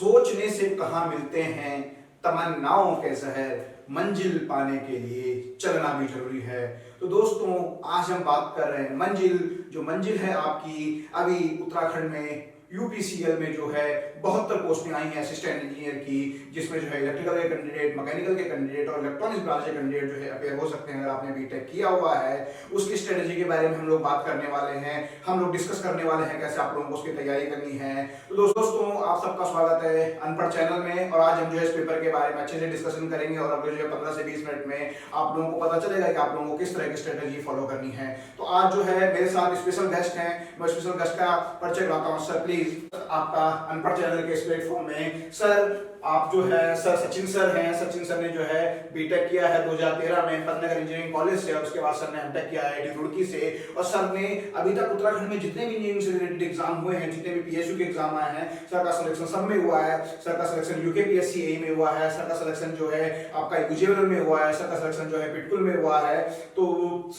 सोचने से कहाँ मिलते हैं तमन्नाओं के शहर, मंजिल पाने के लिए चलना भी जरूरी है। तो दोस्तों आज हम बात कर रहे हैं मंजिल, जो मंजिल है आपकी अभी उत्तराखंड में यूपीसीएल में जो है 72 पोस्टें आई हैं असिस्टेंट इंजीनियर की, जिसमें जो है इलेक्ट्रिकल के कैंडिडेट, मैकेनिकल के कैंडिडेट और इलेक्ट्रॉनिक्स ब्रांच के कैंडिडेट जो है अपेयर हो सकते हैं। अगर आपने बीटेक किया हुआ है उसकी स्ट्रेटेजी के बारे में हम लोग बात करने वाले हैं, हम लोग डिस्कस करने वाले हैं कैसे आप लोगों को उसकी तैयारी करनी है। तो दोस्तों आप सबका स्वागत है अनपढ़ चैनल में, और आज हम जो है इस पेपर के बारे में अच्छे से डिस्कशन करेंगे और अगले जो है 15 से 20 मिनट में आप लोगों को पता चलेगा कि आप लोगों को किस तरह की स्ट्रेटेजी फॉलो करनी है। तो आज जो है मेरे साथ स्पेशल गेस्ट हैं, मैं स्पेशल गेस्ट का परिचय कराता हूँ। सर प्लीज आपका अनपढ़ चैनल के इस प्लेटफॉर्म में सर आप जो है सर सचिन सर हैं। सचिन सर ने जो है बीटेक किया है 2013 में पन्नागर इंजीनियरिंग कॉलेज से, और उसके बाद सर ने एमटेक किया है रुड़की से। और सर ने अभी तक उत्तराखंड में जितने भी इंजीनियरिंग से रिलेटेड एग्जाम हुए हैं, जितने भी पीएसयू के एग्जाम आए हैं, सर का सिलेक्शन सब में हुआ है। सर का सिलेक्शन यूकेपीएससी ए में हुआ है, सर का सिलेक्शन जो है आपका यूजेवल में हुआ है, सर का सिलेक्शन जो है पिटकुल में हुआ है। तो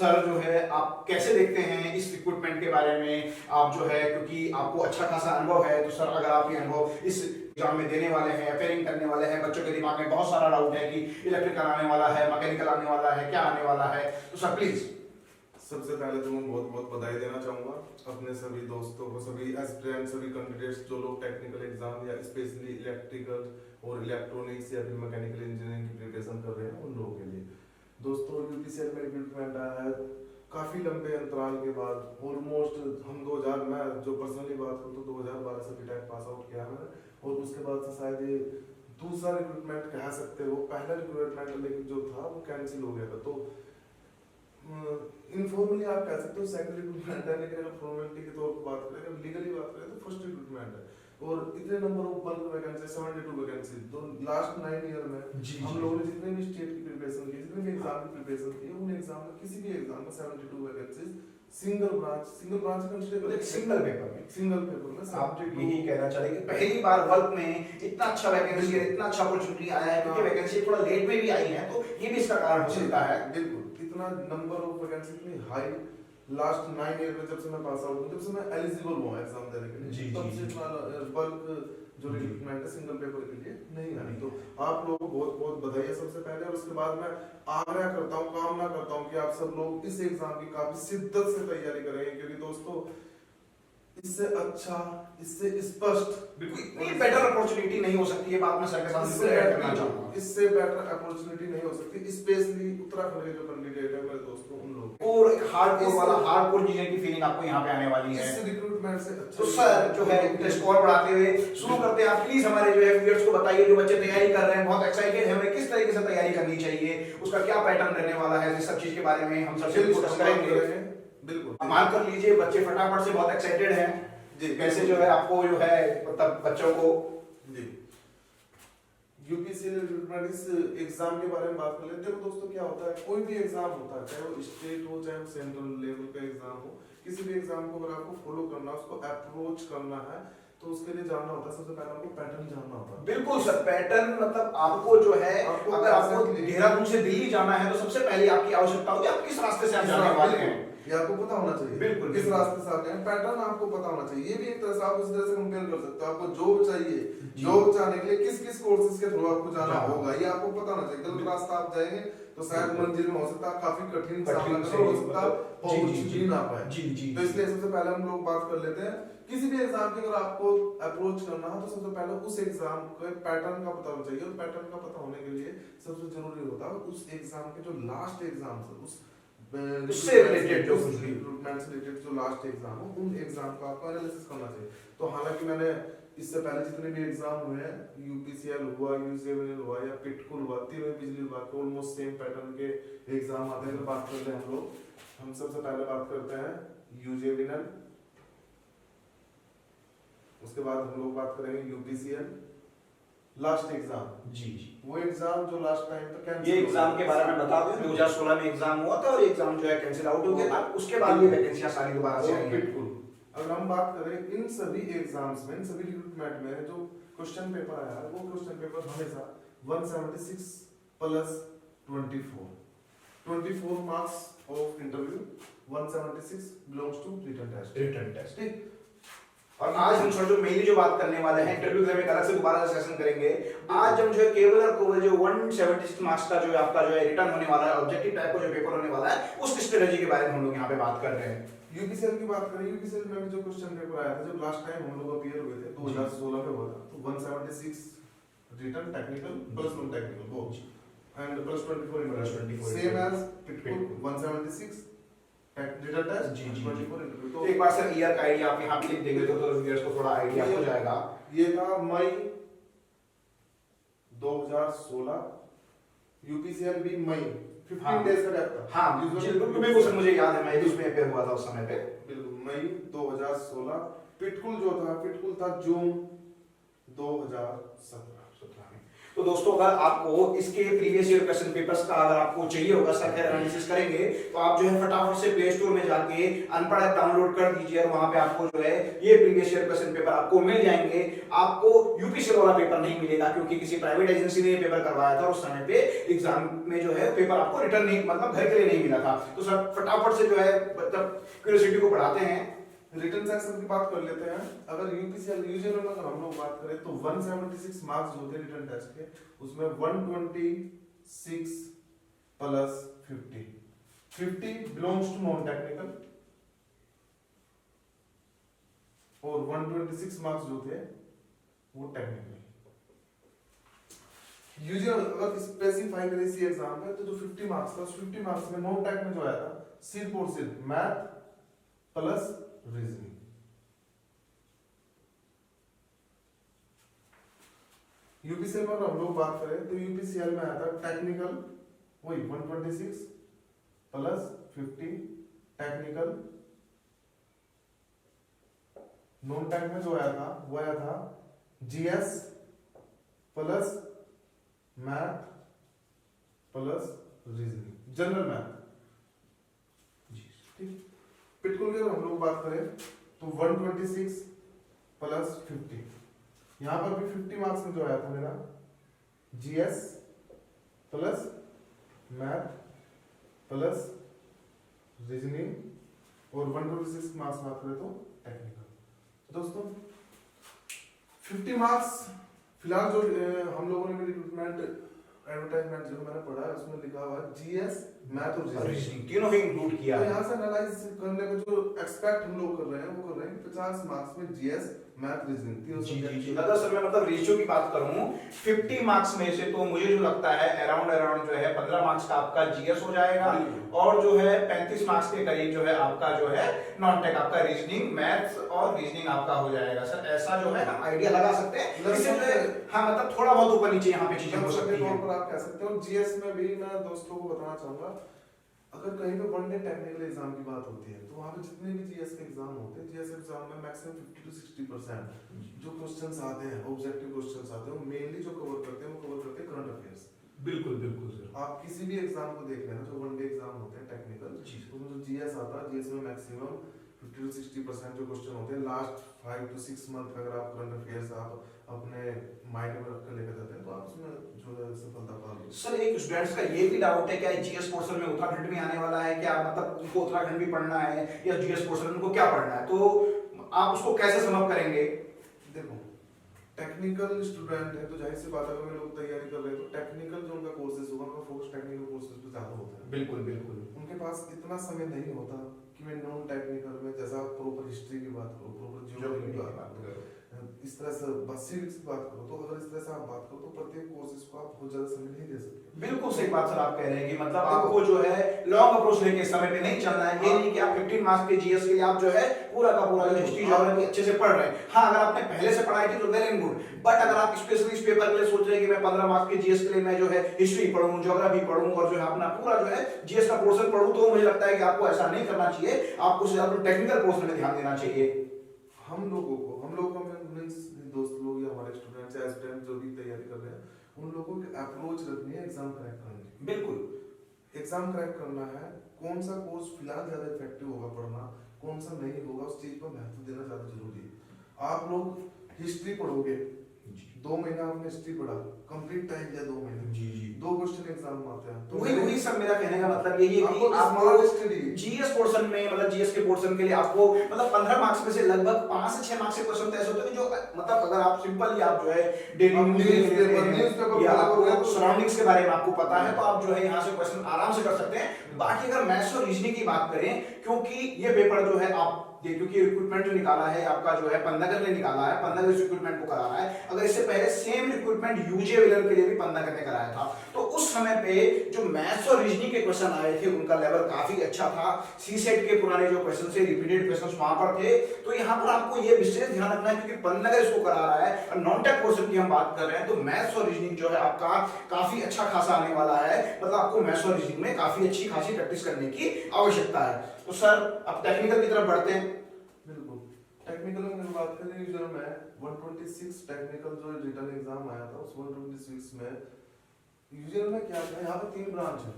सर जो है आप कैसे देखते हैं इस रिक्रूटमेंट के बारे में, आप जो है क्योंकि आपको अच्छा खासा अनुभव है, तो सर अगर आप ये अनुभव इस एग्जाम में देने वाले हैं, अपेयरिंग करने वाले हैं, बच्चों के दिमाग में बहुत सारा डाउट है कि इलेक्ट्रिकल आने वाला है, मैकेनिकल आने वाला है, क्या आने वाला है, तो सर प्लीज। सबसे पहले तो मैं बहुत बहुत बधाई देना चाहूँगा अपने सभी दोस्तों को, सभी एस्पिरेंट, सभी कैंडिडेट्स जो लोग टेक्निकल एग्जाम या स्पेशली इलेक्ट्रिकल और इलेक्ट्रॉनिक्स या फिर मैकेनिकल इंजीनियरिंग की प्रिपरेशन कर रहे हैं उन लोगों के लिए। दोस्तों यूपीसीएल में रिक्रूटमेंट आया है काफ़ी लंबे अंतराल के बाद, ऑलमोस्ट हम 2000, मैं जो पर्सनली बात करूँ तो 2012 से बीटेक पास आउट किया मैंने, और उसके बाद से शायद ये दूसरा रिक्रूटमेंट कह सकते हो। पहला रिक्रूटमेंट लेकिन जो था वो कैंसिल हो गया था, तो इनफॉर्मली आप कह सकते हो सेकंड रिक्रूटमेंट है, लेकिन अगर फॉर्मेलिटी के तौर पर बात करें, अगर लीगली बात करें तो फर्स्ट रिक्रूटमेंट है। और इतने number of bulk vacancy 72 vacancy, तो लास्ट 9 ईयर में हम लोगों ने जितने भी स्टेट की प्रिपरेशन की, जितने भी एग्जाम की प्रिपरेशन की, उन एग्जाम में किसी भी एग्जाम में 72 vacancy single branch consider single paper में आप जो 72 यही कहना चाह रहे हैं कि पहली बार वर्क में इतना अच्छा वैकेंसी है, इतना अच्छा अपॉर्चुनिटी आया है, क्योंकि वैकेंसी थोड़ा लेट में भी आई है, तो ये भी इसका कारण हो सकता है। बिल्कुल इतना नंबर ऑफ वैकेंसी इतनी हाई लास्ट 9 ईयर में, जब से मैं पास आउट हूं, जब से मैं एलिजिबल हुआ एग्जाम देने के लिए, तब से इतना बल्क जो रिक्रूटमेंट है सिंगल पेपर के लिए नहीं आई। तो आप लोगों को बहुत बहुत बधाई है सबसे पहले, और उसके बाद मैं आग्रह करता हूँ, कामना करता हूँ कि आप सब लोग इस एग्जाम की काफी शिद्दत से तैयारी करेंगे, क्योंकि दोस्तों इससे अच्छा, इससे स्पष्ट, बिल्कुल इतनी बेटर अपॉर्चुनिटी नहीं हो सकती है। बात मैं सर के साथ बिल्कुल ऐड करना चाहूंगा, इससे बेटर अपॉर्चुनिटी नहीं हो सकती, स्पेशली उत्तराखंड के जो कैंडिडेट है मेरे दोस्तों उन लोग, और एक हार्डकोर इंजीनियर की फीलिंग आपको यहाँ पे आने वाली है। इस रिक्रूटमेंट से अच्छा। तो सर जो है इंटरेस्ट और बढ़ाते हुए शुरू करते हैं, आप प्लीज हमारे जो है व्यूअर्स को बताइए, जो बच्चे तैयारी कर रहे हैं, बहुत एक्साइटेड है, उन्हें किस तरीके से तैयारी करनी चाहिए, उसका क्या पैटर्न रहने वाला है, इस सब चीज के बारे में हम सबसे डिस्कस करेंगे। बिल्कुल मान कर लीजिए बच्चे फटाफट से बहुत एक्साइटेड हैं जी, कैसे जो है आपको जो है मतलब बच्चों को जी यूपीसीएल रिक्रूटमेंट इस एग्जाम के बारे में बात कर लेते हैं। देखो दोस्तों क्या होता है, कोई भी एग्जाम होता है, चाहे वो स्टेट हो चाहे वो सेंट्रल लेवल का एग्जाम हो, किसी भी एग्जाम को अगर आपको फॉलो करना, उसको अप्रोच करना है, तो उसके लिए जानना होता है, सबसे पहले आपको पैटर्न जानना होता है। बिल्कुल सर, पैटर्न मतलब आपको जो है अगर आपको देहरादून से दिल्ली जाना है तो सबसे पहले आपकी आवश्यकता होगी आप किस रास्ते से आप जाने वाले हैं, ये आपको पता होना चाहिए। बिल्कुल किस रास्ते से आप जाएं, पैटर्न आपको पता होना चाहिए। ये भी एक तरह से आप उस तरह से कंपेयर कर सकते हो, आपको जॉब चाहिए, जॉब जाने के लिए किस किस कोर्सेज के थ्रू आपको जाना होगा, ये आपको पता होना चाहिए। गलत रास्ता आप जाएंगे तो शायद मंजिल में हो सकता है काफी कठिन सामना करना, हो सकता है पहुंच ही ना पाए। तो इसलिए सबसे पहले हम लोग बात कर लेते हैं, किसी भी एग्जाम की अगर आपको अप्रोच करना है तो सबसे पहले उस एग्जाम के पैटर्न का पता होना चाहिए, और पैटर्न का पता होने के लिए सबसे जरूरी होता है उस एग्जाम के जो लास्ट एग्जाम है, उससे रिलेटेड जो रिक्रूटमेंट से रिलेटेड जो लास्ट एग्जाम हो, उन एग्जाम का आपको एनालिसिस करना चाहिए। तो हालांकि मैंने इससे पहले जितने भी एग्जाम हुए हैं, यूपीसीएल हुआ, यूजेविनल हुआ या पिटकुल हुआ, तीनों बिजली विभाग के ऑलमोस्ट सेम पैटर्न के एग्जाम आते हैं। अगर बात करते हैं हम सबसे पहले बात करते हैं यूजेविनल, उसके बाद हम लोग बात करेंगे यूपीसीएल लास्ट एग्जाम। जी वो एग्जाम जो लास्ट टाइम तो कैंसिल, ये एग्जाम के बारे में बता दूं 2016 में एग्जाम हुआ था और एग्जाम जो है कैंसिल आउट हो गया था, उसके बाद ये वैकेंसियां सारी दोबारा से आई हैं। बिल्कुल, अगर हम बात करें इन सभी एग्जाम्स में, इन सभी रिक्रूटमेंट में जो क्वेश्चन पेपर आया है, वो क्वेश्चन पेपर हमेशा 176 plus 24 marks of interview, 176 belongs to written test. ठीक, और आज हम सर जो मेनली जो बात करने वाले हैं, इंटरव्यू के लिए अलग से दोबारा सेशन करेंगे। आज हम जो है केवल और केवल जो 176 मार्क्स का जो है आपका जो है रिटर्न होने वाला है, ऑब्जेक्टिव टाइप का जो पेपर होने वाला है, उसकी स्ट्रेटजी के बारे में हम लोग यहाँ पे बात कर रहे हैं। यूपीसीएल की बात करें, यूपीसीएल में भी जो क्वेश्चन पेपर आया था, जब लास्ट टाइम हम लोग अपीयर हुए थे 2016 में हुआ था, तो 176 written technical plus non technical both and plus 24 same as पिटकुल 176 रिटन टेस्ट जी जी 24 इंटरव्यू। तो एक बार सर ईयर का आइडिया आप यहाँ पे लिख देंगे तो व्यूअर्स को थोड़ा आइडिया हो जाएगा। ये था मई 2016, यूपीसीएल भी मई 15 डेज का गैप था। हाँ बिल्कुल सर, मुझे याद है, मैं भी उसमें अपेयर हुआ था उस समय पे। बिल्कुल मई 2016। पिटकुल जो था, पिटकुल था जून 2017। तो दोस्तों अगर आपको इसके प्रीवियस ईयर क्वेश्चन पेपर्स का अगर आपको चाहिए होगा, सर एनालिसिस करेंगे, तो आप जो है फटाफट से प्ले स्टोर में जाके अनपढ़ ऐप डाउनलोड कर दीजिए और वहां पे आपको जो है ये प्रीवियस ईयर क्वेश्चन पेपर आपको मिल जाएंगे। आपको यूपीसीएल वाला पेपर नहीं मिलेगा क्योंकि किसी प्राइवेट एजेंसी ने ये पेपर करवाया था, उस समय पे एग्जाम में जो है पेपर आपको रिटर्न नहीं, मतलब घर के लिए नहीं मिला था। तो सर फटाफट से जो है मतलब क्यूरियोसिटी को बढ़ाते हैं, रिटन सेक्शन की बात कर लेते हैं। अगर यूपीसीएल यूजुअल में अगर हम लोग बात करें तो 176 मार्क्स जो थे रिटन टेस्ट के, उसमें 126 plus 50 belongs to non technical और 126 मार्क्स जो थे वो टेक्निकल। यूजुअल अगर स्पेसिफाई करें इसी एग्जाम में तो जो 50 मार्क्स था, उस 50 मार्क्स में नॉन टेक में जो आया था सिर्फ और सिर्फ मैथ प्लस रीजनिंग। यूपीसीएल में हम लोग बात करें तो यूपीसीएल में आया था टेक्निकल वही 126 प्लस 50 टेक्निकल। नॉन टेक में जो आया था वो आया था GS plus math plus reasoning, general math. ठीक। पिटकुल की अगर हम लोग बात करें तो 126 प्लस 50, यहाँ पर भी 50 मार्क्स में जो आया था मेरा GS plus math plus reasoning और 126 मार्क्स बात करें तो टेक्निकल। दोस्तों 50 मार्क्स फिलहाल जो हम लोगों ने भी रिक्रूटमेंट एडवर्टाइजमेंट जो मैंने पढ़ा है उसमें लिखा हुआ है जीएस मैथ और रीजनिंग तीनों ही इंक्लूड किया तो है। यहाँ से एनालाइज करने को जो एक्सपेक्ट हम लोग कर रहे हैं वो कर रहे हैं 50 मार्क्स में जीएस मैथ रीजनिंग तीनों सब्जेक्ट। अगर सर मैं मतलब रेशियो की बात करूं 50 मार्क्स में से तो मुझे जो लगता है अराउंड जो है 15 मार्क्स का आपका जीएस हो जाएगा और जो है 35 मार्क्स के करीब जो है आपका जो है नॉन टेक आपका रीजनिंग मैथ्स और रीजनिंग आपका हो जाएगा। सर ऐसा जो है हम आइडिया लगा सकते हैं, इससे जो है हाँ मतलब थोड़ा बहुत ऊपर नीचे यहाँ पे चीजें हो सकती हैं। आप कह सकते हो जीएस में भी मैं दोस्तों को बताना चाहूंगा, अगर कहीं पे वन डे टेक्निकल एग्जाम की बात होती है तो वहाँ पे जितने भी जीएस के एग्जाम होते हैं, जीएस एग्जाम में मैक्सिमम 50 to 60% जो क्वेश्चंस आते हैं, ऑब्जेक्टिव क्वेश्चंस आते हैं, वो मेनली जो कवर करते हैं वो कवर करते हैं करंट अफेयर्स। बिल्कुल बिल्कुल सर, आप किसी भी एग्जाम को देख लेना जो वन डे एग्जाम होते हैं टेक्निकल, उसमें जो जीएस आता है, जीएस में मैक्सिमम 50 to 60% जो क्वेश्चन होते हैं लास्ट 5 to 6 मंथ अगर आप करंट अफेयर्स आप अपने माइंड में रख कर लेकर जाते हैं तो आप उसमें जो है सफलता पा लोगे। सर एक स्टूडेंट्स का ये भी डाउट है क्या जीएस पोर्शन में उत्तराखंड भी आने वाला है क्या, मतलब उनको उत्तराखंड भी पढ़ना है या जीएस पोर्शन उनको क्या पढ़ना है, तो आप उसको कैसे समझ करेंगे? देखो टेक्निकल स्टूडेंट है तो जाहिर सी बात है अगर लोग तैयारी कर रहे हैं तो टेक्निकल जो उनका कोर्सेज होगा उनका फोकस टेक्निकल कोर्सेज पे ज्यादा होता है। बिल्कुल बिल्कुल उनके पास इतना समय नहीं होता कि मैं नॉन टेक्निकल में जैसा प्रॉपर हिस्ट्री की बात करो, प्रॉपर ज्योग्राफी की बात करो, इस तरह से सिविक्स की बात करो, तो अगर इस तरह से आप बात करो तो प्रत्येक कोर्सेज को आप बहुत ज्यादा समय नहीं दे सकते। बिल्कुल सही बात सर आप कह रहे हैं कि मतलब आपको जो है लॉन्ग अप्रोच लेके समय पे नहीं चलना है। ये नहीं कि आप 15 मार्क्स के जीएस के लिए आप जो है पूरा का पूरा हिस्ट्री ज्योग्राफी अच्छे से पढ़ रहे हैं। हाँ अगर आपने पहले से पढ़ाई थी तो वेरी गुड, बट अगर आप स्पेशली इस पेपर के लिए सोच रहे हैं कि मैं 15 मार्क्स के जीएस के लिए मैं जो है हिस्ट्री पढ़ूं, ज्योग्राफी पढ़ूं और जो है अपना पूरा जो है जीएस का पोर्शन पढ़ूं, तो मुझे लगता है कि आपको ऐसा नहीं करना चाहिए, आपको सिर्फ टेक्निकल पोर्शन में ध्यान देना चाहिए। हम लोगों को दोस्त लोग या हमारे स्टूडेंट्स या एस्पिरेंट जो भी तैयारी कर रहे हैं उन लोगों की अप्रोच रखनी है एग्जाम क्रैक करने की। बिल्कुल एग्जाम क्रैक करना है, कौन सा कोर्स फिलहाल ज्यादा इफेक्टिव होगा पढ़ना, कौन सा नहीं होगा, उस चीज पर महत्व देना ज्यादा जरूरी है। आप लोग हिस्ट्री पढ़ोगे 2 महीना आपने हिस्ट्री पढ़ा, कंप्लीट टाइम दिया 2 महीने, जी जी 2 क्वेश्चन एग्जाम में आते हैं, तो वही सब मेरा कहने का मतलब यही है कि आपको आपको स्मॉल स्टडी जीएस पोर्शन में मतलब जीएस के पोर्शन के लिए आपको मतलब 15 मार्क्स में से लगभग 5 से 6 मार्क्स के क्वेश्चन तो ऐसे होते हैं जो मतलब अगर आप सिंपल ही आप जो है डेली न्यूज़पेपर या आपको सराउंडिंग्स के बारे में आपको पता है तो आप जो है यहाँ से क्वेश्चन आराम से कर सकते हैं। बाकी अगर मैथ्स और रीजनिंग की बात करें, क्योंकि ये पेपर जो है आप क्योंकि इक्विपमेंट जो निकाला है आपका जो है पन्नागर ने निकाला है, पन्नागर इस इक्विपमेंट को करा रहा है। अगर इससे पहले सेम इक्विपमेंट यूजे वेलर के लिए भी पन्नागर ने कराया था, तो उस समय पे जो मैथ्स और रीजनिंग के क्वेश्चन आए थे उनका लेवल काफी अच्छा था। सी सेट के पुराने जो क्वेश्चन थे, रिपीटेड क्वेश्चन वहां पर थे। तो यहाँ पर आपको ये विशेष ध्यान रखना है क्योंकि पन्नागर इसको करा रहा है और नॉन टेक पोर्शन की हम बात कर रहे हैं, तो मैथ्स और रीजनिंग जो है आपका काफी अच्छा खासा आने वाला है। मतलब आपको मैथ्स और रीजनिंग में काफी अच्छी खासी प्रैक्टिस करने की आवश्यकता है। तो सर अब टेक्निकल की तरफ बढ़ते हैं। बिल्कुल टेक्निकल में बात करें जो मैं 126 टेक्निकल जो रिटन एग्जाम आया था उस 126 में यूजुअल में क्या था, यहाँ पे 3 ब्रांच है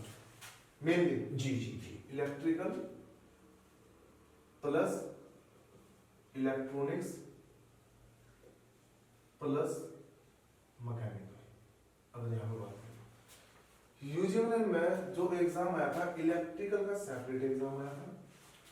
मेनली। जी जी जी electrical plus electronics plus mechanical. अगर यहाँ पे बात करें यूजुअल में जो एग्जाम आया था, इलेक्ट्रिकल का सेपरेट एग्जाम आया था,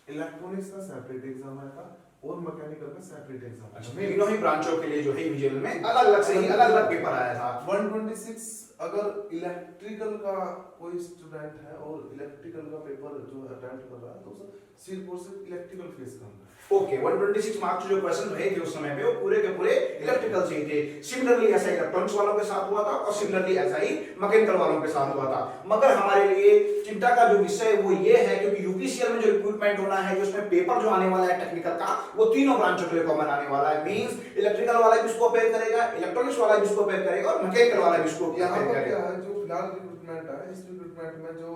इलेक्ट्रॉनिक्स का सेपरेट एग्जाम आया था और मैकेनिकल का सेपरेट एग्जाम आया था। तीनों ही ब्रांचों के लिए जो है यूजुअल में अलग अलग से ही अलग अलग पेपर आया था। 126 अगर इलेक्ट्रिकल का कोई स्टूडेंट है और इलेक्ट्रिकल का पेपर जो अटेम्प्ट कर रहा है तो उसे सिर्फ और सिर्फ इलेक्ट्रिकल फेस करना है। ओके 126 मार्क्स जो क्वेश्चन रहे थे उस समय पे वो पूरे के पूरे इलेक्ट्रिकल से ही थे। सिमिलरली ऐसा ही इलेक्ट्रॉनिक्स वालों के साथ हुआ था और सिमिलरली ऐसा ही मैकेनिकल वालों के साथ हुआ था। मगर हमारे लिए चिंता का जो विषय है वो ये है क्योंकि यूपीसीएल में जो रिक्रूटमेंट होना है, जो उसमें पेपर जो आने वाला है टेक्निकल का, वो तीनों ब्रांचों के लिए कॉमन आने वाला है। मींस इलेक्ट्रिकल वाला भी इसको अपेयर करेगा, इलेक्ट्रॉनिक्स वाला भी इसको अपेयर करेगा और मैकेनिकल वाला भी इसको यहाँ अपेयर पर करेगा। क्या है जो फिलहाल रिक्रूटमेंट है, इस रिक्रूटमेंट में जो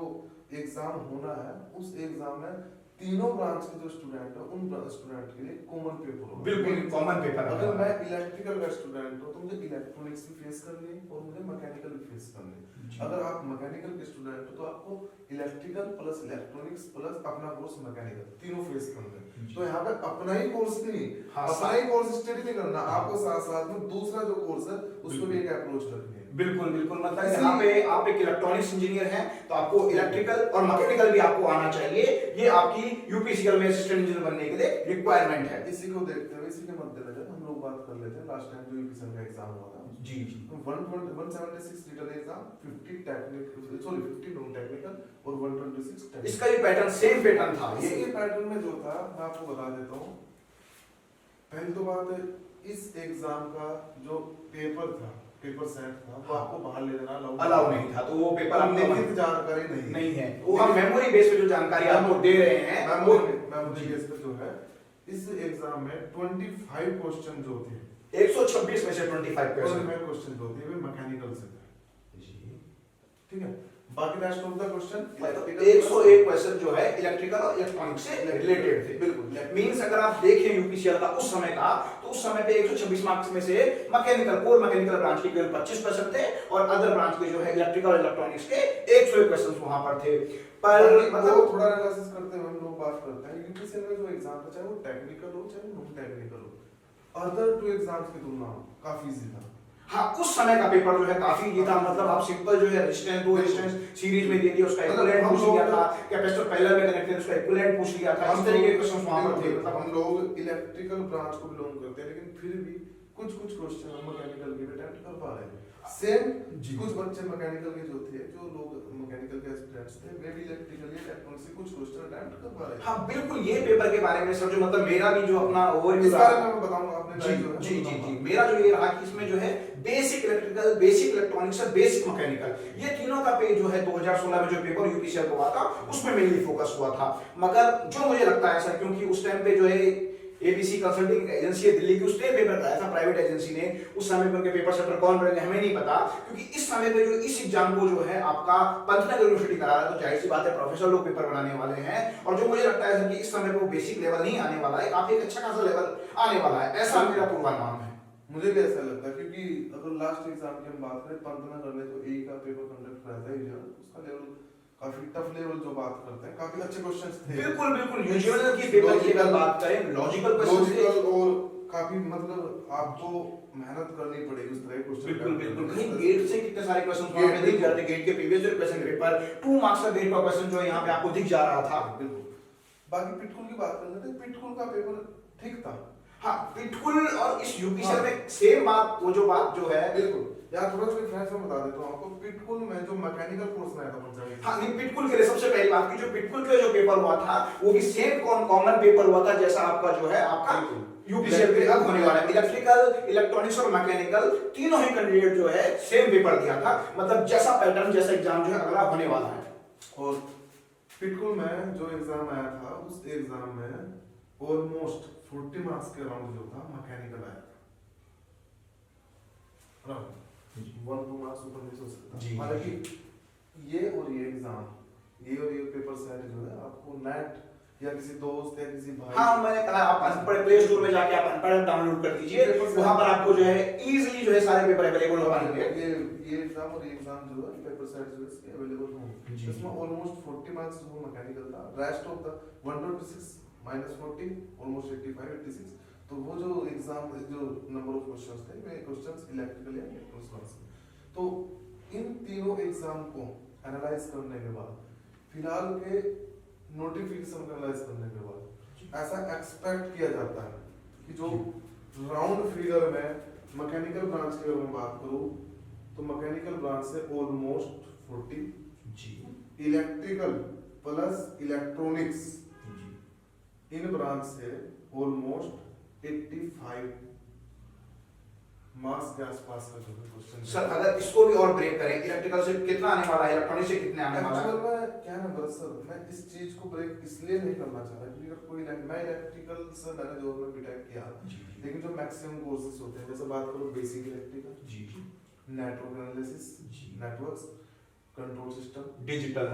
एग्जाम होना है उस एग्जाम में तीनों ब्रांच के जो स्टूडेंट है उन स्टूडेंट के लिए कॉमन पेपर होगा। बिल्कुल कॉमन पेपर। अगर मैं इलेक्ट्रिकल का स्टूडेंट हूं तो मुझे इलेक्ट्रॉनिक्स भी फेस करनी है और मुझे मैकेनिकल भी फेस करनी है। अगर आप मैकेनिकल के स्टूडेंट हो तो आपको इलेक्ट्रिकल प्लस इलेक्ट्रॉनिक्स प्लस अपना कोर्स मैकेनिकल तीनों फेस करना है। तो यहाँ पे अपना ही कोर्स नहीं, अपना ही कोर्स स्टडी नहीं करना, आपको साथ साथ में दूसरा जो कोर्स है उसको भी एक अप्रोच रखनी है। बिल्कुल बिल्कुल मतलब यहाँ पे आप एक इलेक्ट्रॉनिक्स इंजीनियर हैं तो आपको इलेक्ट्रिकल और मैकेनिकल भी आपको आना चाहिए। ये आपकी यूपीसीएल में असिस्टेंट इंजीनियर बनने के लिए रिक्वायरमेंट है। इसी को देखते हुए, इसी के मद्देनजर हम लोग बात कर लेते हैं लास्ट टाइम जो यूपीसीएल का एग्जाम हुआ था। जी जी 176 written exam, 50 technical sorry 50 non technical और 126 टेक्निकल। इसका भी पैटर्न सेम पैटर्न था। ये पैटर्न में जो था मैं आपको बता देता हूँ। पहली तो बात है इस एग्जाम का जो पेपर था, पेपर सेट था, वो आपको बाहर ले जाना अलाउ नहीं था। तो वो पेपर आपको लिखित जानकारी नहीं है, वो हम मेमोरी बेस पे जो जानकारी आपको दे रहे हैं मेमोरी बेस पे जो है। इस एग्जाम में 25 क्वेश्चन जो थे 126 में से 25 क्वेश्चन जो थे वे मैकेनिकल से थे। ठीक है, बाकी rest of the question 101 question जो है इलेक्ट्रिकल और इलेक्ट्रॉनिक्स से रिलेटेड थे। बिल्कुल मींस अगर आप देखें यूपीसीएल का उस समय का तो उस समय पे 126 मार्क्स में से मैकेनिकल कोर मैकेनिकल ब्रांच के केवल 25 क्वेश्चन थे और अदर ब्रांच के जो है इलेक्ट्रिकल और इलेक्ट्रॉनिक्स के 101 क्वेश्चन वहां पर थे। पर मतलब थोड़ा एनालिसिस करते हुए हम लोग बात करते हैं यूपीसीएल में जो एग्जाम था चाहे वो टेक्निकल हो चाहे नॉन टेक्निकल हो, अदर टू एग्जाम्स की तुलना काफी इजी था। हाँ उस समय का पेपर जो है काफी ये था। मतलब आप सिंपल जो है रेजिस्टेंस दो रेजिस्टेंस सीरीज में दे दिया, उसका इक्विवेलेंट पूछ लिया था, कैपेसिटर पैरेलल में कनेक्टेड उसका इक्विवेलेंट पूछ लिया था। इस तरीके के क्वेश्चंस वहां पर थे। मतलब हम लोग इलेक्ट्रिकल ब्रांच को बिलोंग करते हैं लेकिन फिर भी कुछ क्वेश्चन हम मैकेनिकल के अटेम्प्ट कर पा रहे हैं। सेम कुछ बच्चे मैकेनिकल के जो थे, जो लोग मैकेनिकल के एस्पिरेंट्स थे, वे भी इलेक्ट्रिकल या इलेक्ट्रॉनिक्स से कुछ क्वेश्चन अटेम्प्ट कर पा रहे हैं। हाँ बिल्कुल ये पेपर के बारे में सर जो मतलब मेरा भी जो अपना ओवरव्यू इस बारे में मैं बताऊंगा आपने जी जी जी मेरा जो ये रहा कि इसमें जो है बेसिक इलेक्ट्रिकल, बेसिक इलेक्ट्रॉनिक्स और बेसिक मैकेनिकल, ये तीनों का पेज जो है 2016 में जो पेपर यूपीसीएल को हुआ था उसमें मेनली फोकस हुआ था। मगर जो मुझे लगता है सर क्योंकि उस टाइम पे जो है एबीसी कंसल्टिंग एजेंसी है दिल्ली की, उसने पेपर कराया था प्राइवेट एजेंसी ने। उस समय पे उनके पेपर सेटर कौन रहेंगे हमें नहीं पता, क्योंकि इस समय पे जो इस एग्जाम को जो है आपका पंतनगर यूनिवर्सिटी करा रहा है, तो जाहिर सी बात है प्रोफेसर लोग पेपर बनाने वाले हैं। और जो मुझे लगता है सर कि इस समय पे वो बेसिक लेवल नहीं आने वाला है, काफी अच्छा खासा लेवल आने वाला है, ऐसा मेरा पूर्वानुमान है। मुझे भी ऐसा लगता है क्योंकि अगर लास्ट एग्जाम की हम बात करें, पंतनगर ने जो ए का पेपर कंडक्ट कराया था उसका लेवल काफी टफ लेवल जो बात करते हैं, काफी अच्छे क्वेश्चंस थे। बिल्कुल बिल्कुल यूजुअल की पेपर की अगर बात करें लॉजिकल क्वेश्चंस और काफी मतलब आपको मेहनत करनी पड़ेगी उस तरह के क्वेश्चन। बिल्कुल बिल्कुल, कहीं गेट से कितने सारे क्वेश्चन वहां पे दिख जाते, गेट के previous year question paper 2 marks का गेट का क्वेश्चन जो है यहाँ पे आपको दिख जा रहा था। बिल्कुल। बाकी पिटकुल की बात कर लेते हैं, पिटकुल का पेपर ठीक था। हाँ, पिटकुल और इस यूपीसीएल में सेम बात, वो जो बात जो है बिल्कुल यार, थोड़ा सा फ्रेंड्स में बता देता हूँ आपको। पिटकुल में जो मैकेनिकल कोर्स आया था पंचायत, हाँ नहीं, पिटकुल के लिए सबसे पहली बात की जो पिटकुल का जो पेपर हुआ था वो भी सेम कॉमन पेपर हुआ था जैसा आपका जो है आपका यूपीसीएल के अब होने वाला है। इलेक्ट्रिकल, इलेक्ट्रॉनिक्स और मैकेनिकल तीनों ही कैंडिडेट जो है सेम पेपर दिया था, मतलब जैसा पैटर्न जैसा एग्जाम जो है अगला होने वाला है। और पिटकुल में जो एग्जाम आया था उस एग्जाम में ऑलमोस्ट 40 मार्क्स के अराउंड जो था मैकेनिकल आया था। 1-2 मार्क्स ऊपर नीचे हो सकता है। हालांकि ये और ये एग्जाम, ये और ये पेपर सेट जो है आपको नेट या किसी दोस्त या किसी भाई, हाँ मैंने कहा आप अनपढ़ प्ले स्टोर में जाके आप अनपढ़ डाउनलोड कर दीजिए, वहां पर आपको जो है इजीली जो है सारे पेपर अवेलेबल हो पाएंगे। ये एग्जाम और ये एग्जाम जो है पेपर सेट जो है इसके अवेलेबल होंगे। इसमें ऑलमोस्ट 40 मार्क्स जो मैकेनिकल था, रेस्ट ऑफ द 126 -40 ऑलमोस्ट 85 86। तो वो जो एग्जाम जो नंबर ऑफ क्वेश्चंस थे वे क्वेश्चंस इलेक्ट्रिकल या इलेक्ट्रॉनिक्स में। तो इन तीनों एग्जाम को एनालाइज करने के बाद, फिलहाल के नोटिफिकेशन को एनालाइज करने के बाद ऐसा एक्सपेक्ट किया जाता है कि जो राउंड फिगर में मैकेनिकल ब्रांच की अगर मैं बात करूं तो मैकेनिकल ब्रांच से ऑलमोस्ट 40 जी, इलेक्ट्रिकल प्लस इलेक्ट्रॉनिक्स इन ब्रांच से ऑलमोस्ट 85 मार्क्स के आसपास का जो है क्वेश्चन। सर अगर इसको भी और ब्रेक करें, इलेक्ट्रिकल से कितना आने वाला है, इलेक्ट्रॉनिक से कितने आने वाला है? एक्चुअल में क्या है ब्रदर सर, मैं इस चीज को ब्रेक इसलिए नहीं करना चाह रहा क्योंकि अगर कोई मैं इलेक्ट्रिकल से मैंने जो में बीटेक किया, लेकिन जो मैक्सिमम कोर्सेज होते हैं जैसे बात करो बेसिक इलेक्ट्रिकल, जी network analysis, networks, control system, digital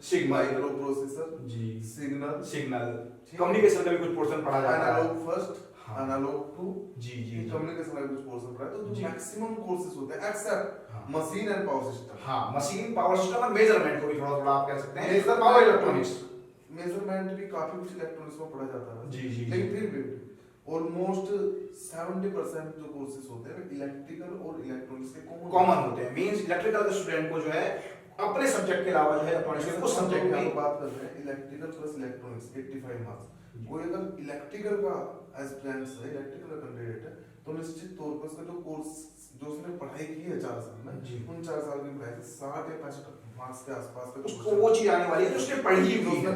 signal, microprocessor, जी, सिग्नल ठीक है। कम्युनिकेशन का भी कुछ पोर्शन पढ़ा जाता है, एनालॉग फर्स्ट, हाँ। एनालॉग टू, जी जी, कम्युनिकेशन का भी कुछ पोर्शन पढ़ा है। तो जो जी। मैक्सिमम कोर्सेज होते हैं एक्सेप्ट हाँ। मशीन एंड पावर सिस्टम, हाँ मशीन पावर सिस्टम और मेजरमेंट को भी थोड़ा थोड़ा आप कह सकते हैं, Measurement- पावर इलेक्ट्रॉनिक्स, मेजरमेंट भी काफी कुछ इलेक्ट्रॉनिक्स में पढ़ा जाता है। जी जी, लेकिन फिर भी ऑलमोस्ट 70% जो कोर्सेज होते हैं इलेक्ट्रिकल और इलेक्ट्रॉनिक्स के कॉमन होते हैं। मींस इलेक्ट्रिकल के स्टूडेंट को जो है अपने सब्जेक्ट के अलावा जो है इलेक्ट्रॉनिक्स के कुछ सब्जेक्ट में में बात कर रहे हैं इलेक्ट्रिकल प्लस इलेक्ट्रॉनिक्स 85 मार्क्स। कोई अगर इलेक्ट्रिकल का एस्पिरेंट है, इलेक्ट्रिकल का कैंडिडेट है, तो निश्चित तौर पर उसका जो कोर्स जो उसने पढ़ाई की है 4 साल में, उन 4 साल की पढ़ाई से 60 या 65 मार्क्स के आसपास का उसको वो चीज आने वाली है जो उसने पढ़ी हुई है,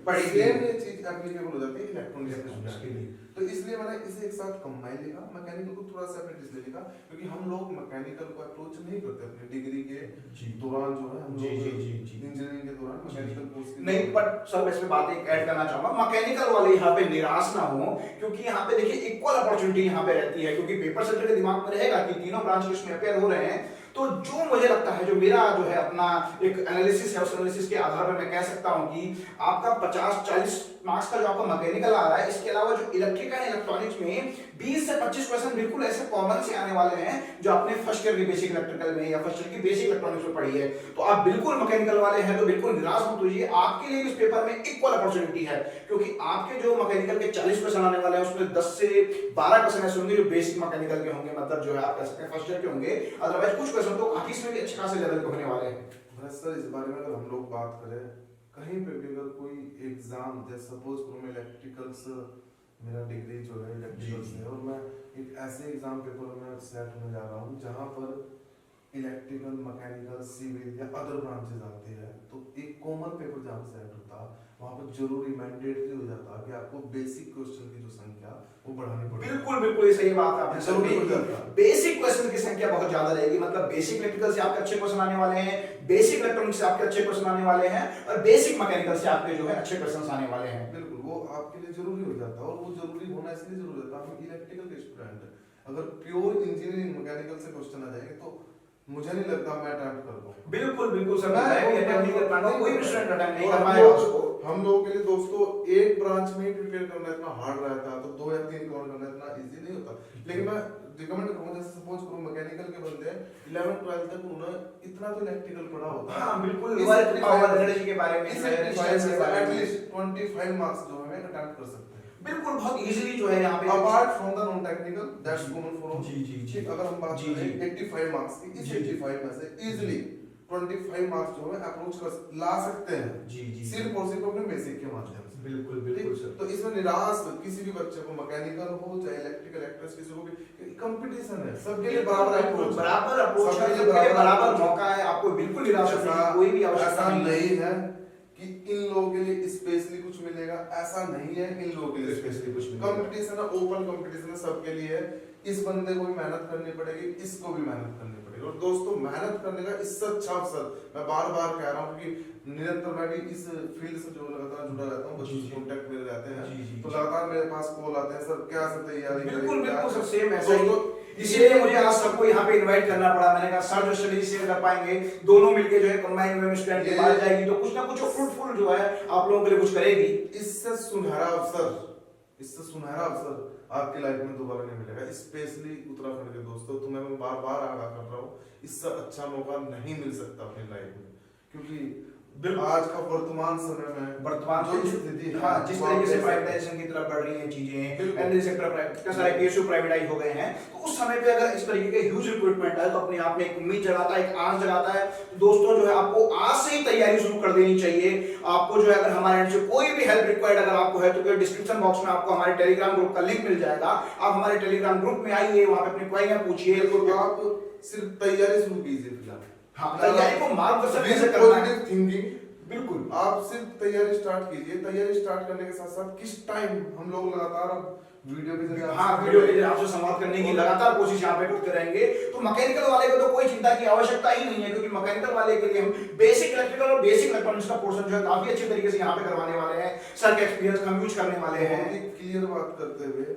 पढ़ी सेम ये चीज एप्लीकेबल हो जाती है इलेक्ट्रॉनिक्स के लिए। तो इसलिए मैंने इसे एक साथ कंबाइन लिखा, मैकेनिकल को थोड़ा सेपरेट इसलिए लिखा क्योंकि हम लोग मैकेनिकल को अप्रोच नहीं करते अपनी डिग्री के दौरान जो है हम लोग इंजीनियरिंग के दौरान मैकेनिकल कोर्स नहीं। बट सर मैं इसमें बात एक ऐड करना चाहूंगा, मैकेनिकल वाले यहाँ पे निराश ना हो, क्योंकि यहाँ पे देखिए इक्वल अपॉर्चुनिटी यहाँ पे रहती है, क्योंकि पेपर सेटर के दिमाग में रहेगा कि तीनों ब्रांच इसमें अपेयर हो रहे हैं। तो जो मुझे लगता है, जो मेरा जो है अपना एक एनालिसिस है, उस एनालिसिस के आधार पर मैं कह सकता हूं कि आपका 50-40 मार्क्स का जो आपका मैकेनिकल आ रहा है, इसके अलावा जो इलेक्ट्रिकल एंड इलेक्ट्रॉनिक्स में 20 से 25 क्वेश्चन बिल्कुल ऐसे कॉमन से आने वाले हैं जो आपने फर्स्ट ईयर की बेसिक इलेक्ट्रिकल में या फर्स्ट ईयर की बेसिक इलेक्ट्रॉनिक्स में पढ़ी है। तो आप बिल्कुल मैकेनिकल वाले हैं तो बिल्कुल निराश मत होइए, आपके लिए इस पेपर में इक्वल अपॉर्चुनिटी है, क्योंकि आपके जो मैकेनिकल के 40 क्वेश्चन आने वाले हैं उसमें 10 से 12 क्वेश्चन ऐसे होंगे जो बेसिक मैकेनिकल के होंगे, मतलब जो है आप कह सकते हैं फर्स्ट ईयर के होंगे। अदरवाइज कुछ क्वेश्चन तो काफी इसमें भी अच्छे खासे लेवल के होने वाले हैं। सर इस बारे में अगर हम लोग बात करें, कहीं पे भी अगर कोई एग्जाम जैसे सपोज करो मैं इलेक्ट्रिकल्स, मेरा डिग्री जो है इलेक्ट्रिकल्स है और मैं एक ऐसे एग्जाम पेपर में सेट होने जा रहा हूँ जहाँ पर इलेक्ट्रिकल, मैकेनिकल, सिविल या अदर ब्रांचेस आते हैं, तो एक कॉमन पेपर जहाँ सेट होता वहाँ पर जरूरी मैंडेटरी हो जाता कि आपको बेसिक क्वेश्चन की जो संख्या वो बढ़ानी पड़ेगी। बिल्कुल बिल्कुल ये सही बात आपने सर जरूरी हो की, जाता है। बेसिक क्वेश्चन की संख्या बहुत ज्यादा रहेगी, मतलब बेसिक इलेक्ट्रिकल से आपके अच्छे क्वेश्चन आने वाले हैं, बेसिक इलेक्ट्रॉनिक्स से आपके अच्छे क्वेश्चन आने वाले हैं और बेसिक मैकेनिकल से आपके जो है अच्छे क्वेश्चन आने वाले हैं। बिल्कुल वो आपके लिए जरूरी हो जाता है और वो जरूरी होना इसलिए जरूरी होता है, हम इलेक्ट्रिकल के स्टूडेंट हैं, अगर प्योर इंजीनियरिंग मैकेनिकल से क्वेश्चन आ जाएंगे तो मुझे नहीं लगता मैं अटेम्प्ट कर पाऊंगा। बिल्कुल बिल्कुल सर, मैं भी अटेम्प्ट नहीं कर पाऊंगा, कोई भी स्टूडेंट अटेम्प्ट नहीं कर हम पाएगा लोग- उसको। हम लोगों के लिए दोस्तों एक ब्रांच में ही प्रिपेयर करना इतना हार्ड रहता है, तो 2 या 3 कवर करना इतना इजी नहीं होता। लेकिन मैं रिकमेंड करूंगा, जैसे सपोज करो मैकेनिकल के बंदे 11th 12th तक उन्होंने इतना तो इलेक्ट्रिकल पढ़ा होता है। हाँ बिल्कुल, वर्क पावर एनर्जी के बारे में एटलीस्ट 25 मार्क्स जो हमें अटेम्प्ट कर सकते हैं। बिल्कुल बहुत इजीली जो है यहाँ पे apart from the non technical that's common for all. जी अगर हम बात जी, करें 85 मार्क्स की, इस 85 में से इजीली 25 मार्क्स जो है अप्रोच कर ला सकते हैं जी सिर्फ और सिर्फ अपने बेसिक के माध्यम से। बिल्कुल बिल्कुल सर। तो इसमें निराश किसी भी बच्चे को, मैकेनिकल हो चाहे इलेक्ट्रिकल, इलेक्ट्रिक्स, किसी को भी कंपटीशन है, सबके लिए बराबर अप्रोच, बराबर अप्रोच है, सबके लिए सबके बराबर approach। मौका है, आपको बिल्कुल निराश होने की कोई भी आवश्यकता नहीं है कि इन लोगों के लिए स्पेशली कुछ मिलेगा, ऐसा नहीं है। इन लोगों के लिए स्पेशली कुछ मिलेगा, कंपटीशन है, ओपन कंपटीशन है, सबके लिए है। इस बंदे को भी मेहनत करनी पड़ेगी, इसको भी मेहनत करनी पड़ेगी। और दोस्तों मेहनत करने का इससे अच्छा अवसर मैं बार बार कह रहा हूँ कि निरंतर मैं भी इस फील्ड से जो लगातार जुड़ा रहता हूँ, बच्चों से कांटेक्ट में रहते हैं, तो लगातार मेरे पास कॉल आते हैं, सर क्या से तैयारी करें, बिल्कुल क्या बिल्कुल करें? सर, सेम ऐसा ही। इसीलिए मुझे आज सबको यहाँ पे इनवाइट करना पड़ा। मैंने कहा सर जो स्टडी शेयर कर पाएंगे, दोनों मिलके जो है कंबाइन में स्टूडेंट की बात जाएगी तो कुछ ना कुछ फ्रूटफुल जो है आप लोगों के लिए कुछ करेगी। इससे सुनहरा अवसर आपकी लाइफ में दोबारा नहीं मिलेगा, स्पेशली उत्तराखंड के दोस्तों। तो मैं बार बार आगाह कर रहा हूँ, इससे अच्छा मौका नहीं मिल सकता अपनी लाइफ में, क्योंकि आज का वर्तमान समय में वर्तमान जो स्थिति है, हाँ, जिस तरीके से प्राइवेटाइजेशन की तरफ बढ़ रही हैं चीजें, एनर्जी सेक्टर कितने सारे पीएसयू प्राइवेटाइज हो गए हैं, तो उस समय पे अगर इस तरीके के ह्यूज रिक्रूटमेंट है तो अपने आप में एक उम्मीद जगाता है, एक आस जगाता है। तो दोस्तों जो है आपको आज से ही तैयारी शुरू कर देनी चाहिए। आपको जो है अगर हमारे एंड से कोई भी हेल्प रिक्वायर्ड अगर आपको है तो डिस्क्रिप्शन बॉक्स में आपको हमारे टेलीग्राम ग्रुप का लिंक मिल जाएगा। आप हमारे टेलीग्राम ग्रुप में आइए, वहां पे अपनी क्वेरियां पूछिए। आप सिर्फ तैयारी शुरू कीजिए फिलहाल। हाँ, तैयारी को मार्गदर्शन कैसे करना है, थिंकिंग, बिल्कुल आप सिर्फ तैयारी स्टार्ट कीजिए। तैयारी स्टार्ट करने के साथ साथ किस टाइम हम लोग लगातार अब वीडियो के जरिए वीडियो के जरिए आपसे संवाद करने की लगातार कोशिश यहाँ पे करते रहेंगे। तो मैकेनिकल वाले को तो कोई चिंता की आवश्यकता ही नहीं है, क्योंकि मैकेनिकल वाले के लिए हम बेसिक इलेक्ट्रिकल और बेसिक इलेक्ट्रॉनिक्स का पोर्शन जो है काफी अच्छे तरीके से यहाँ पे करवाने वाले हैं। सर के एक्सपीरियंस हम यूज करने वाले हैं। क्लियर बात करते हुए,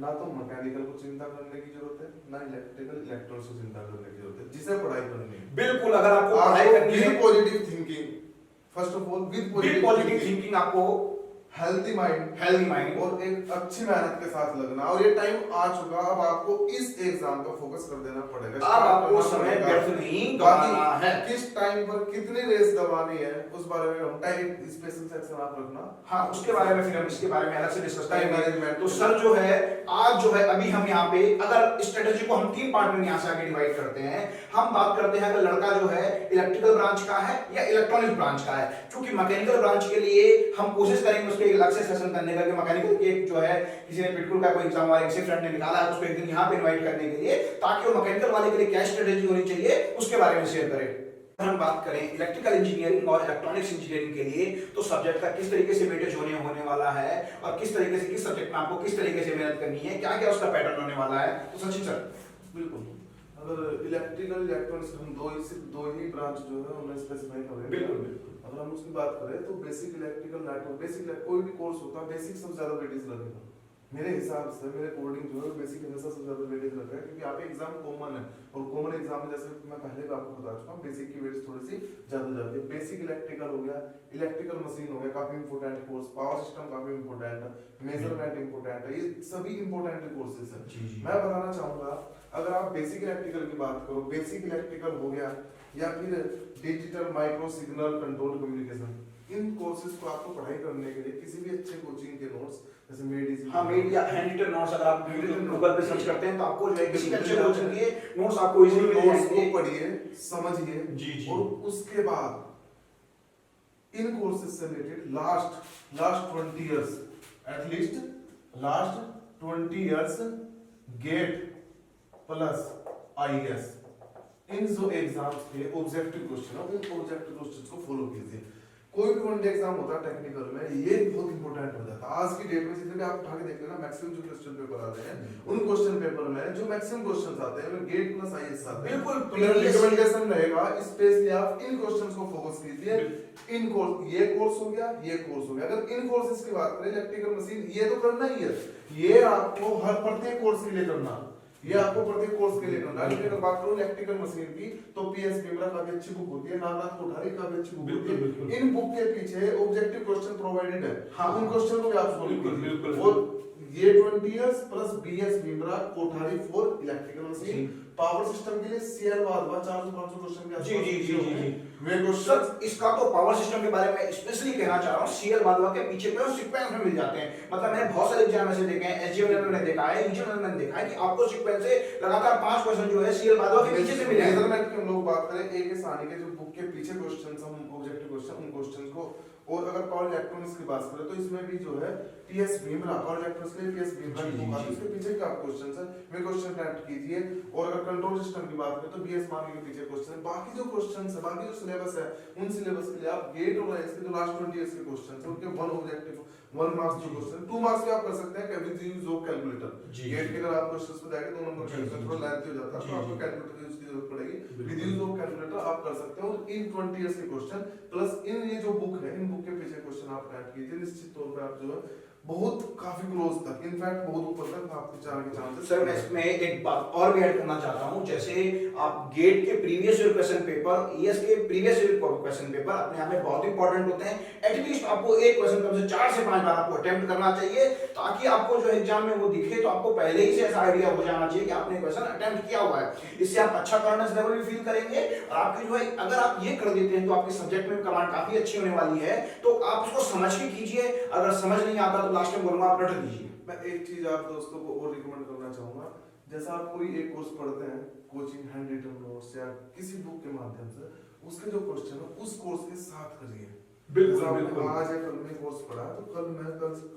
ना तो मैकेनिकल को चिंता करने की जरूरत है, ना इलेक्ट्रिकल इलेक्ट्रॉनिक्स को चिंता करने की जरूरत है, जिसे पढ़ाई करनी है। बिल्कुल, अगर आपको पढ़ाई करनी है, positive thinking, first of all with positive thinking, आपको हेल्दी माइंड और एक अच्छी मेहनत के साथ लगना। और ये टाइम आ चुका, अब आपको इस एग्जाम पे फोकस कर देना पड़ेगा। अब आपको समय व्यर्थ नहीं गंवाना है। किस टाइम पर कितनी रेस दबानी है उस बारे में हम टाइम स्पेशल सेक्शन आप रखना। हाँ, उसके बारे में फिर हम इसके बारे में अलग से डिस्कस टाइम करेंगे। मैनेजमेंट तो सर जो है आज जो है अभी हम यहाँ पे अगर स्ट्रेटेजी को हम 3 पार्ट में यहाँ से आगे डिवाइड करते हैं। हम बात करते हैं अगर लड़का जो है इलेक्ट्रिकल ब्रांच का है या इलेक्ट्रॉनिक ब्रांच का है। क्योंकि मैकेनिकल ब्रांच के लिए हम कोशिश करेंगे उसके एक अलग से सेशन करने का, कि मैकेनिकल के जो है किसी ने पिटकुल का कोई एग्जाम वाले किसी फ्रेंड ने निकाला है उसको एक दिन यहाँ पे इनवाइट करने के लिए, ताकि वो मैकेनिकल वाले के लिए क्या स्ट्रेटेजी होनी चाहिए उसके बारे में शेयर करें। हम बात करें इलेक्ट्रिकल इंजीनियरिंग और इलेक्ट्रॉनिक्स इंजीनियरिंग के लिए, तो सब्जेक्ट का किस तरीके से वेटेज होने वाला है और किस तरीके से किस सब्जेक्ट में आपको किस तरीके से मेहनत करनी है, क्या क्या उसका पैटर्न होने वाला है। तो सचिन सर बिल्कुल, अगर इलेक्ट्रिकल इलेक्ट्रॉनिक्स हम सिर्फ दो ही ब्रांच जो है उन्हें स्पेसिफाई करेंगे। बिल्कुल। अगर हम उसकी बात करें तो बेसिक इलेक्ट्रिकल नेटवर्क, कोई भी कोर्स होता है बेसिक सबसे ज्यादा वेटेज लगेगा मेरे हिसाब से। मेरे अकॉर्डिंग जो है बेसिक हमेशा सबसे ज्यादा वेटेज लगता है, क्योंकि आप एग्जाम कॉमन है और कॉमन एग्जाम में जैसे मैं पहले भी आपको बता चुका हूँ बेसिक की वेटेज थोड़ी सी ज्यादा जाती है। बेसिक इलेक्ट्रिकल हो गया, इलेक्ट्रिकल मशीन हो गया, काफी इंपोर्टेंट कोर्स, पावर सिस्टम काफी इंपोर्टेंट है, मेजरमेंट इंपोर्टेंट है, ये सभी इंपोर्टेंट कोर्सेज है। मैं बताना चाहूंगा अगर आप बेसिक इलेक्ट्रिकल की बात करो, बेसिक इलेक्ट्रिकल हो गया या फिर digital micro signal control communication, इन कोर्सेज को आपको पढ़ाई करने के लिए किसी भी अच्छे कोचिंग के नोट्स जैसे मेड या हैंड रिटन नोट्स अगर आप गूगल पे सर्च करते हैं तो आपको जो है किसी अच्छे कोचिंग के नोट्स आपको इजीली मिल जाएंगे। पढ़िए, समझिए और उसके बाद इन कोर्सेज से रिलेटेड लास्ट 20 इयर्स एटलीस्ट least 20 years GATE plus IAS, इन जो एग्जाम्स के ऑब्जेक्टिव क्वेश्चन है उन ऑब्जेक्टिव क्वेश्चंस को फॉलो कीजिए। कोई भी वनडे एग्जाम होता है टेक्निकल में, ये बहुत इंपॉर्टेंट हो जाता है। आज की डेट में जितने भी आप उठा के देख लेना, मैक्सिमम जो क्वेश्चन पेपर आते हैं उन क्वेश्चन पेपर में जो मैक्सिमम क्वेश्चंस आते हैं गेट प्लस आईएएस आते हैं। बिल्कुल, तो मेरा रिकमेंडेशन रहेगा स्पेशली आप इन क्वेश्चंस को फोकस कीजिए। इन कोर्स, ये कोर्स हो गया, ये कोर्स हो गया। अगर इन कोर्सेज की बात करें, इलेक्ट्रिकल मशीन ये तो करना ही है, ये आपको हर प्रत्येक कोर्स के लिए करना, ये आपको प्रत्येक कोर्स के लिए करना है। अगर बात करूं इलेक्ट्रिकल मशीन की तो पीएस बिमरा काफी अच्छी बुक होती है, नागनाथ कोठारी काफी अच्छी बुक होती है। इन बुक के पीछे ऑब्जेक्टिव क्वेश्चन प्रोवाइडेड है, हाँ उन क्वेश्चन को भी आप सॉल्व कीजिए। और ये 20 years plus BS Bhimra Kothari for electrical machine power system के लिए CL वाधवा 400-500 क्वेश्चन के जी जी जी जी जी वे सर क्वेश्चन इसका तो पावर सिस्टम के बारे में स्पेशली कहना चाह रहा हूँ, सीएल वाधवा के पीछे पे सीक्वेंस में मिल जाते हैं। मतलब मैंने बहुत सारे एग्जाम ऐसे देखे हैं, एसजीएम में मैंने देखा है, यूजीएम में मैंने देखा है कि आपको सीक्वेंस से लगातार 5 क्वेश्चन जो है सीएल वाधवा के पीछे से मिले हैं। मेजरमेंट की हम लोग बात करें एक सारणी के जो बुक के पीछे क्वेश्चंस हम ऑब्जेक्टिव क्वेश्चन उन क्वेश्चंस को, और अगर पावर इलेक्ट्रॉनिक्स की बात करें तो इसमें भी जो है टीएस भीमरा पावर इलेक्ट्रॉनिक्स के लिए टीएस भीमरा की बुक आती है, उसके पीछे क्या क्वेश्चंस है वे क्वेश्चन अटेम्प्ट कीजिए। और अगर कंट्रोल सिस्टम की बात करें तो बीएस मार्किंग के पीछे क्वेश्चन है। बाकी जो क्वेश्चंस है, बाकी जो सिलेबस है, उन सिलेबस के लिए आप गेट और आईएएस के जो लास्ट 20 इयर्स के क्वेश्चंस है उनके वन ऑब्जेक्टिव 1 मार्क्स जो क्वेश्चन 2 मार्क्स के आप कर सकते हैं with use of calculator. GATE के अगर आप क्वेश्चंस पे जाएंगे तो नंबर कैलकुलेटर थोड़ा लेंथी हो जाता है, तो आपको कैलकुलेटर यूज की जरूरत पड़ेगी। विद यूज ऑफ कैलकुलेटर आप कर सकते हो। इन 20 इयर्स के क्वेश्चन प्लस इन ये जो बुक है, इन बुक के पीछे क्वेश्चन आप अटेम्प्ट कीजिए, निश्चित तौर पे आप जो है बहुत काफी क्लोज तक, इनफैक्ट बहुत ऊपर तक आपके चार के चांसेस। सर मैं इसमें एक बात और भी ऐड करना चाहता हूं, जैसे आप गेट के previous year question paper, ES के प्रीवियस ईयर क्वेश्चन पेपर अपने आप में बहुत इंपॉर्टेंट होते हैं। एटलीस्ट आपको एक क्वेश्चन कम से 4 से 5 बार आपको अटेम्प्ट करना चाहिए, ताकि आपको जो एग्जाम में वो दिखे तो आपको पहले ही से ऐसा आइडिया हो जाना चाहिए कि आपने क्वेश्चन अटेम्प्ट किया हुआ है। इससे आप अच्छा कॉन्फिडेंस लेवल भी फील करेंगे, और आपकी जो है अगर आप ये कर देते हैं तो आपके सब्जेक्ट में कमांड काफी अच्छी होने वाली है। तो आप उसको समझ के कीजिए, अगर समझ नहीं आता तो लास्ट में बोलूंगा आप रट दीजिए। मैं एक चीज आप दोस्तों को और रिकमेंड करना चाहूंगा, जैसा आप कोई एक कोर्स पढ़ते हैं, कोचिंग हैंड रिटन नोट्स या किसी बुक के माध्यम से, उसके जो क्वेश्चन है उस कोर्स के साथ करिए। बिल्कुल जैसा बिल्कुल आज या कल में कोर्स पढ़ा तो कल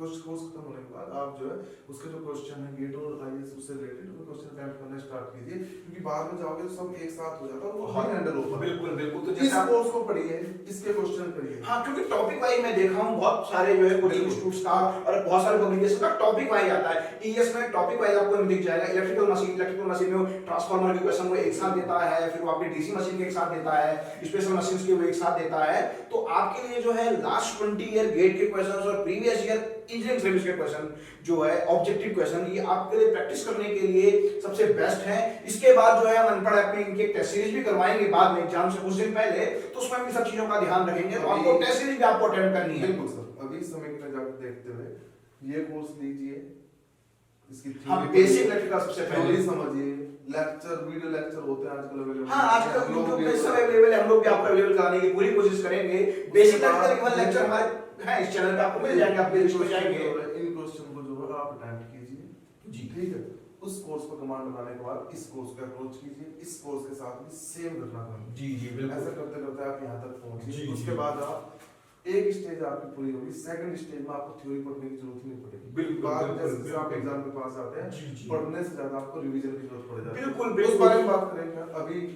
कुछ कोर्स खत्म होने के बाद आप जो है उसके जो क्वेश्चन है गेट और आईएएस उससे रिलेटेड वो क्वेश्चन अटेम्प्ट करना स्टार्ट कीजिए, क्योंकि बाद में जाओगे तो सब एक साथ हो जाता है और वो नहीं हैंडल होता। बिल्कुल बिल्कुल। तो इस जैसे कोर्स को पढ़िए, इसके क्वेश्चन पढ़िए। हाँ, क्योंकि टॉपिक वाइज मैं देखा हूँ बहुत सारे जो है कोचिंग इंस्टीट्यूट्स का और बहुत सारे पब्लिकेशन का टॉपिक वाइज आता है। ईएस में टॉपिक वाइज आपको दिख जाएगा। इलेक्ट्रिकल मशीन में ट्रांसफार्मर के क्वेश्चन वो एक साथ देता है, फिर वो आपके डीसी मशीन के एक साथ देता है, स्पेशल मशीन्स के वो एक साथ देता है। तो आपके लिए जो है लास्ट 20 ईयर गेट के क्वेश्चंस और प्रीवियस ईयर इंजीनियरिंग सर्विस के क्वेश्चन जो है ऑब्जेक्टिव क्वेश्चन, ये आपके लिए प्रैक्टिस करने के लिए सबसे बेस्ट है। इसके बाद जो है हम अनपढ़ अपने इनके टेस्ट सीरीज भी करवाएंगे बाद में एग्जाम से कुछ दिन पहले, तो उसमें भी सब चीजों का ध्यान रखेंगे। तो आपको टेस्ट सीरीज भी आपको अटेम्प्ट करनी है। बिल्कुल सर, अभी समय के जाकर देखते हुए ये कोर्स लीजिए, इसकी हम बेसिक इलेक्ट्रिकल सबसे पहले समझिए। लेक्चर वीडियो लेक्चर होते हैं आजकल अवेलेबल। हाँ, आजकल YouTube पे सब अवेलेबल है, हम लोग भी आपको अवेलेबल कराने की पूरी कोशिश करेंगे। बेसिक इलेक्ट्रिकल केवल लेक्चर हमारे हैं इस चैनल पे आपको मिल जाएंगे, आप प्लेलिस्ट में जाएंगे। इन क्वेश्चन को जो है आप अटेम्प्ट कीजिए जी, ठीक है। उस कोर्स पर कमांड बनाने के बाद इस कोर्स का अप्रोच कीजिए, इस कोर्स के साथ भी सेम घटना करेंगे। जी जी बिल्कुल। ऐसा करते करते आप यहाँ तक पहुंचिए। जी, उसके बाद आप एक स्टेज आपकी पूरी होगी, सेकंड स्टेज में आपको थ्योरी पढ़ने की जरूरत नहीं पड़ेगी। बिल्कुल बाद में बिल्कुल, जैसे आप एग्जाम के पास आते हैं, जी, जी। पढ़ने से ज्यादा आपको रिवीजन की जरूरत पड़ जाती है। बिल्कुल उस बिल्कुल। बारे में बात करेंगे। अभी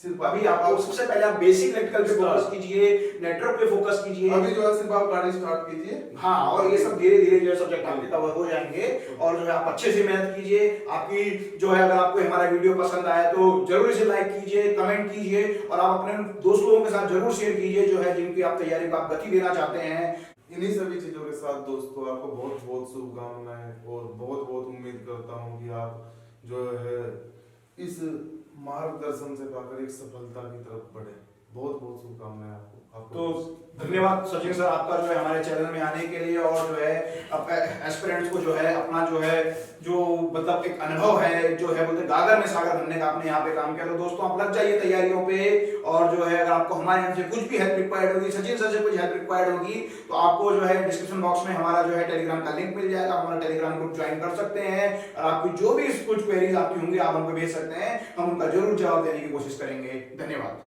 सिर्फ अभी आपको सबसे पहले आप बेसिक इलेक्ट्रिकल पे फोकस कीजिए, नेटवर्क पे फोकस कीजिए। अभी जो है सिर्फ आप गाड़ी स्टार्ट कीजिए। हाँ, और ये सब धीरे धीरे जो है सब्जेक्ट आपके कवर हो जाएंगे। और जो है आप अच्छे से मेहनत कीजिए। आपकी जो है अगर आपको हमारा वीडियो पसंद आया तो जरूर इसे लाइक कीजिए, कमेंट कीजिए, और आप अपने दोस्त लोगों के साथ जरूर शेयर कीजिए जो है जिनकी आप तैयारी को आप गति देना चाहते हैं। इन्हीं सभी चीजों के साथ दोस्तों आपको बहुत बहुत शुभकामनाएं, और बहुत बहुत उम्मीद करता हूं कि आप जो है इस मार्गदर्शन से पाकर एक सफलता की तरफ बढ़े। बहुत बहुत शुभकामनाएं आपको। तो धन्यवाद सचिन सर आपका जो है हमारे चैनल में आने के लिए, और जो है एस्पिरेंट्स को जो है अपना जो है जो मतलब एक अनुभव है जो है बोलते गागर में सागर बनने का आपने यहाँ पे काम किया। तो दोस्तों आप लग जाइए तैयारियों पे, और जो है अगर आपको हमारे यहाँ से कुछ भी हेल्प रिक्वायर्ड होगी, सचिन सर से कुछ हेल्प रिक्वायर्ड होगी, तो आपको जो है डिस्क्रिप्शन बॉक्स में हमारा जो है टेलीग्राम का लिंक मिल जाएगा। हमारा टेलीग्राम ग्रुप ज्वाइन कर सकते हैं, और आपकी जो भी कुछ क्वेरीज आपकी होंगी आप हमको भेज सकते हैं, हम उनका जरूर जवाब देने की कोशिश करेंगे। धन्यवाद।